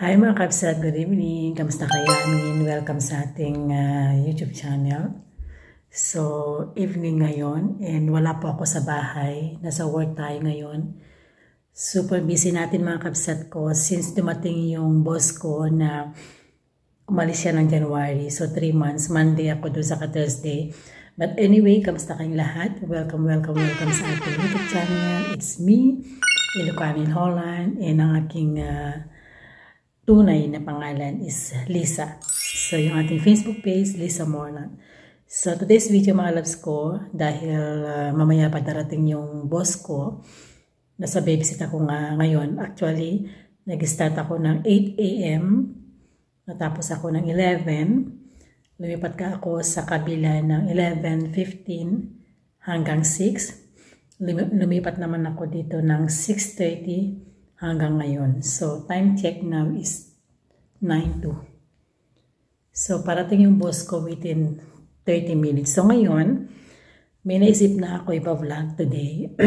Hi mga kabsat, good evening. Kamusta kayo? Welcome sa ating YouTube channel. So, evening ngayon and wala po ako sa bahay. Nasa work tayo ngayon. Super busy natin mga kabsat ko since dumating yung boss ko na umalis siya ng January. So, 3 months. Monday ako doon sa Thursday. But anyway, kamusta kayong lahat? Welcome sa ating YouTube channel. It's me, Ilocano Holland, and ang aking tunay na pangalan is Lisa. So, yung ating Facebook page, Lisa Morland. So, today's video mga loves ko, dahil mamaya pa darating yung boss ko, nasa babysit ako ngayon. Actually, nag-start ako ng 8 AM, natapos ako ng 11, lumipat ka ako sa kabila ng 11:15 hanggang 6. Lumipat naman ako dito ng 6:30 hanggang ngayon. So, time check now is 9:02. So, parating yung boss ko within 30 minutes. So, ngayon, may naisip na ako ipa-vlog today.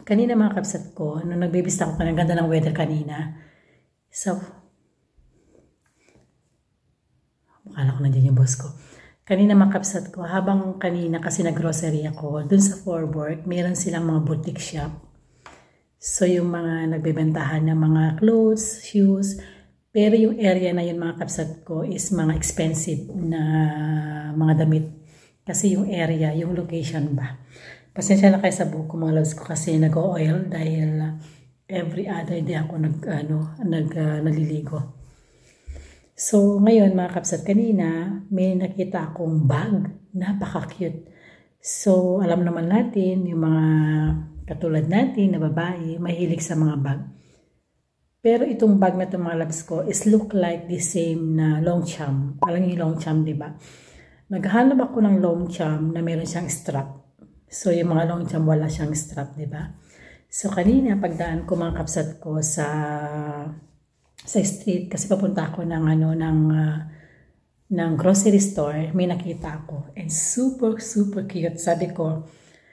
Kanina mga kapsat ko, nung nagbibista ko ng ganda ng weather kanina. So, akala ko nandiyan yung boss ko. Kanina mga kapsat ko, habang kanina kasi nag-grocery ako, dun sa Forward, meron silang mga boutique shop. So, yung mga nagbebentahan ng mga clothes, shoes, pero yung area na yun mga kapsat ko is mga expensive na mga damit. Kasi yung area, yung location ba. Pasensya na kayo sa buko mga loves ko kasi nag-oil dahil every other day ako naliligo. So, ngayon mga kapsat, kanina may nakita akong bag. Napaka-cute. So, alam naman natin yung mga katulad natin na babae, mahilig sa mga bag. Pero itong bag na itong mga loves ko is look like the same na Longchamp. Alam niyo yung Longchamp, di ba? Naghahanap ako ng Longchamp na meron siyang strap. So yung mga Longchamp wala siyang strap, di ba? So kanina pagdaan ko mga kapsat ko sa street kasi papunta ako ng grocery store, may nakita ako. And super cute. Sabi ko,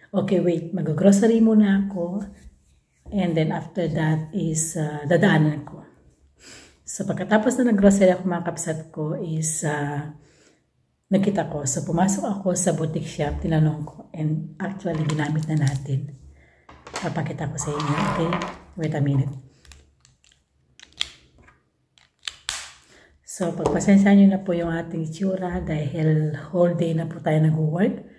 okay, wait, mag-grocery muna ako. And then after that is dadaanan ko. So pagkatapos na nag-grocery ako mga kapsat ko is nakita ko. So pumasok ako sa boutique shop, tinanong ko. And actually ginamit na natin. Papakita ko sa inyo. Okay? Wait a minute. So pagpasensya nyo na po yung ating itsura dahil whole day na po tayo nag-work.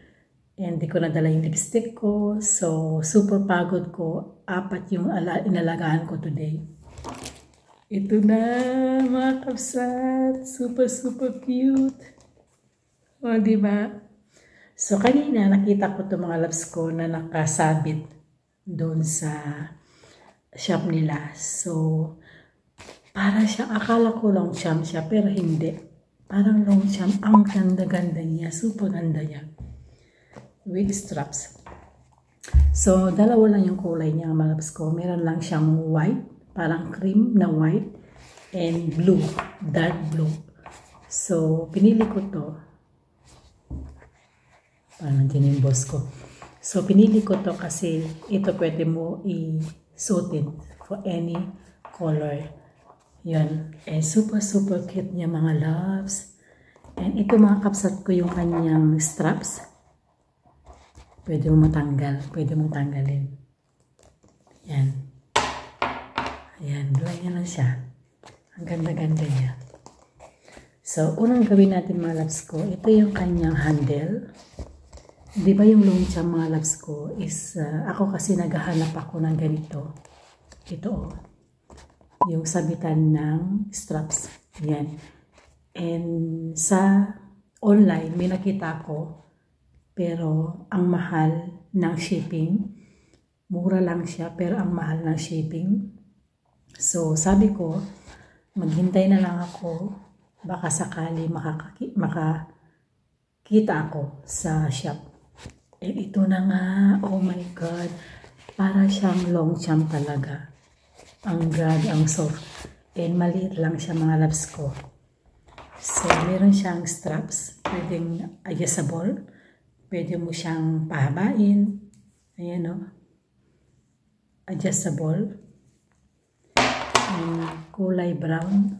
And di ko nadala yung lipstick ko. So, super pagod ko. 4 yung inalagaan ko today. Ito na, mga kapsat. Super cute. O, diba? So, kanina nakita ko itong mga loves ko na nakasabit doon sa shop nila. So, para siya, akala ko Longchamp siya, pero hindi. Parang Longchamp. Ang ganda-ganda niya. Super ganda niya. With straps. So, dalawa lang yung kulay niya mga loves ko. Meron lang siyang white, parang cream na white, and blue, dark blue. So, pinili ko to. Parang dyan yung boss ko. So, pinili ko to kasi ito pwede mo i-suitin for any color. Yan. And super cute niya mga loves. And ito mga kapsat ko yung kanyang straps. Pwede mo matanggal. Pwede mong tanggalin. Yan. Ayan. Ganyan lang siya. Ang ganda-ganda niya. So, unang gawin natin mga loves ko, ito yung kanyang handle. Di ba yung Longchamp mga loves ko is, ako kasi naghahanap ako ng ganito. Ito oh. Yung sabitan ng straps. Yan. And sa online, may nakita ko, pero ang mahal ng shipping, mura lang siya pero ang mahal ng shipping. So sabi ko, maghintay na lang ako, baka sakali makakita ako sa shop. Eh ito na nga, oh my God, para siyang Longchamp talaga. Ang grabe, ang soft. And maliit lang siya mga loves ko. So meron siyang straps, pwedeng adjustable. Pwede mo siyang pahabain. Ayan o. Adjustable. kulay brown.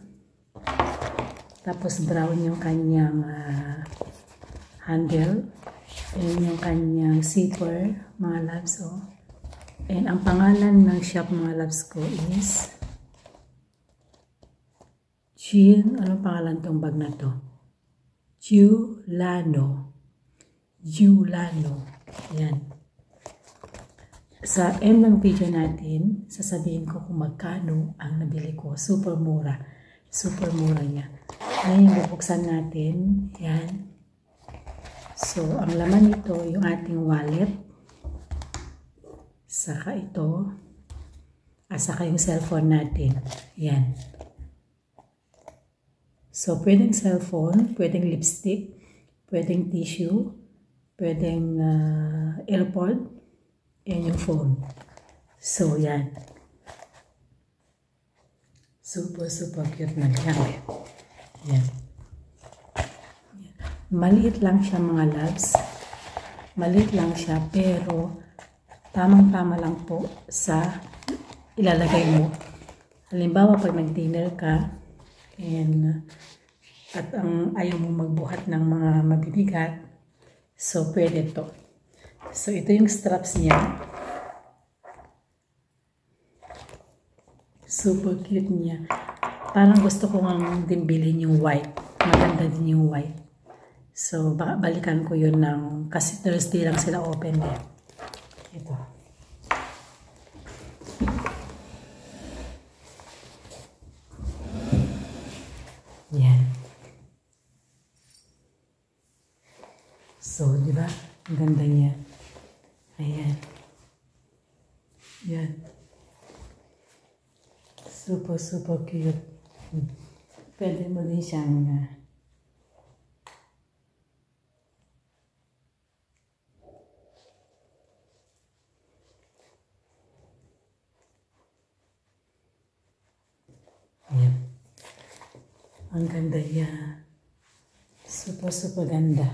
Tapos brown yung kanyang handle. And yung kanyang zipper, mga loves, oh. And ang pangalan ng shop, mga loves ko, is anong pangalan tong bag na to? Giulano. Yan. Sa end ng video natin, sasabihin ko kung magkano ang nabili ko. Super mura. Super mura niya. Ngayon, bubuksan natin. Yan. So, ang laman nito, yung ating wallet. Saka ito. Saka yung cellphone natin. Yan. So, pwedeng cellphone, pwedeng lipstick, pwedeng tissue, pwedeng earpod, and yung phone. So, yan. Super cute na gamit. Yan. Maliit lang siya, mga loves. Maliit lang siya, pero tamang-tama lang po sa ilalagay mo. Halimbawa, pag nag-dinner ka, at ang ayaw mo magbuhat ng mga mabibigat, so pwede to. So, ito yung straps niya. Super cute niya. Parang gusto ko nga din bilhin yung white. Maganda din yung white. So, balikan ko yun kasi Thursday lang sila open eh. Ito. Yan. So, di ba? Ang ganda niya. Ayan. Yan. Super cute. Pwede mo din siyang ayan. Ang ganda niya. Super ganda.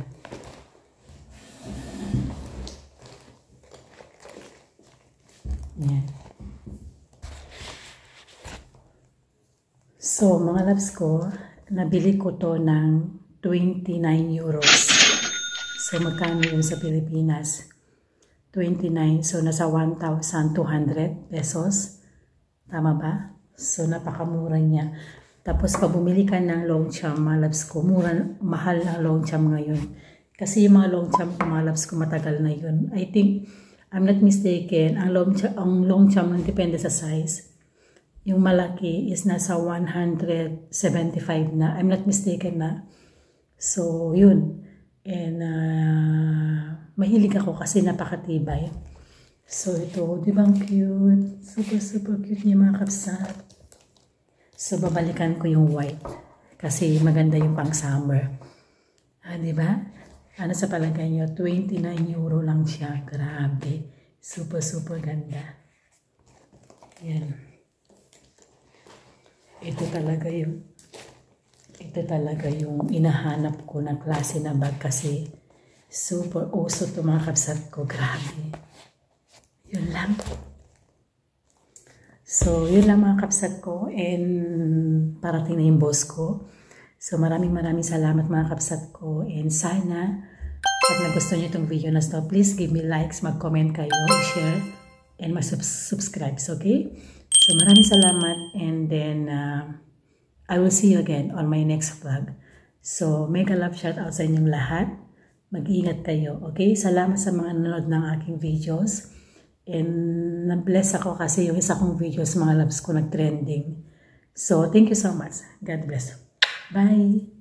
Yan. So, mga loves ko, nabili ko to ng 29 euros. So, magkano yun sa Pilipinas? 29. So, nasa 1,200 pesos. Tama ba? So, napakamura niya. Tapos, pag bumili ka ng Longchamp, mga loves ko, mahal ang Longchamp ngayon. Kasi yung mga Longchamp, mga loves ko, matagal na yun. I think, I'm not mistaken, ang Longchamp depende sa size. Yung malaki is nasa 175 na. I'm not mistaken na. So, yun. And, mahilig ako kasi napakatibay. So, ito, di ba ang cute? Super cute niya, mga kapsat. So, babalikan ko yung white. Kasi maganda yung pang summer. Di ba? Ano sa palagay nyo? 29 euro lang siya. Grabe. Super ganda. Yan. Ito talaga yung inahanap ko na klase na bag kasi super uso to, mga kapsat ko. Grabe. Yun lang. So, yun lang, mga kapsat ko. And parating na yung boss ko. So, maraming salamat, mga kapsat ko. And sana, pag nagustuhan nyo itong video na ito, please give me likes, mag-comment kayo, share, and mag-subscribe. Okay? So, maraming salamat. And then, I will see you again on my next vlog. So, mega love shout out sa inyong lahat. Mag-iingat kayo. Okay? Salamat sa mga nanonood ng aking videos. And na-bless ako kasi yung isa kong videos, mga loves ko, nag-trending. So, thank you so much. God bless. Bye!